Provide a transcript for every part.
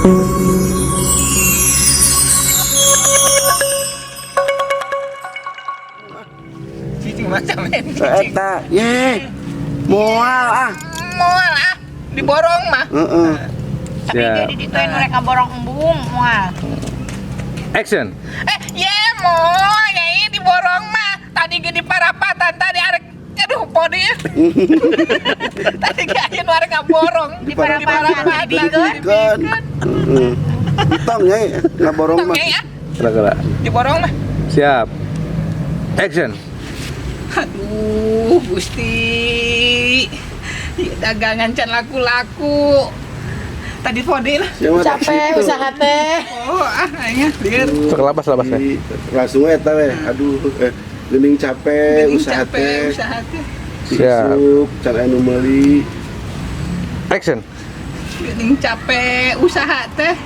Cicing macam ini. Eta, ye. Moal ah. Moal ah, diborong mah. Tapi Siap. jadi dituin mereka borong embung mual. Action. Ya moal nyai diborong mah. Tadi gede parapatan, tadi arek aduh podi. Tadi kayak arek ngaborong Di parapatan dibikeun. Kan. Tong nyai, ngaborong mah. Nyai ah, Gerak-gerak. diborong mah. Siap. Action. Aduh, Gusti. Ya, dagangan can laku-laku. Tadi podi lah. Capek usaha teh. Oh, akhirnya lihat. Sok lapas ya. Langsung eta we. Aduh, geuning capek usaha teh. Usaha teh. Siap. Isuk, can anu meuli. Action. Geuning capek usaha teh.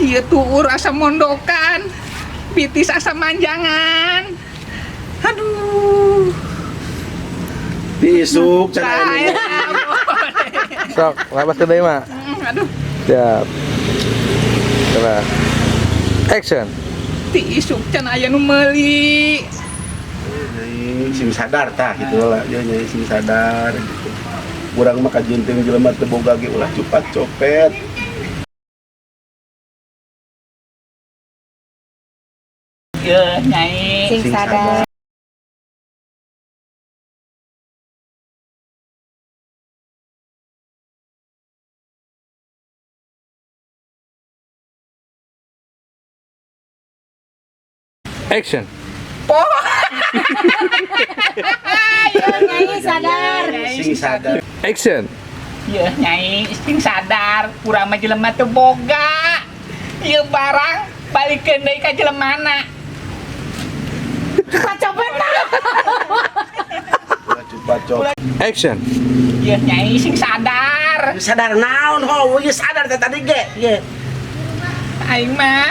Ieu tuur asa mondokan. Pitis asa manjangan. Aduh. Diisuk can anu. Sok lapas ke deui mah. Aduh, Siap. Gerak. Action. ti isuk can aya nu meuli. Nyai sing sadar tah gitu lah. Ya nyai sing sadar gitu. Urang mah kajeunteng jelema teu boga ge ulah cupat copet. Ya, nyai. Sing sadar. Action. Ayo nyai sadar. Sing sadar. Action. Ya, nyai, sing sadar, kurang mah jelema teu boga. Ieu barang balikeun deui ka jelemana. Ulah cupat copet. Action. Ya, nyai, sing sadar. Sadar naon ho, we sadar teh tadi ge. Ye. Aing mah,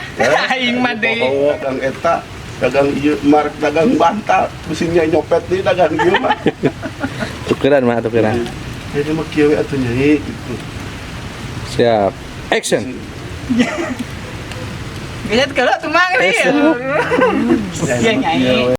aing mah deui. Oh, dagang eta, dagang ieu mark dagang bantal, mesinnya nyopet deui dagang ieu mah. Tukeran mah, tukeran. Jadi mah kieu we atuh nyai gitu. Siap. Action. Geus kalau tuh mah Action. Ya, nyai.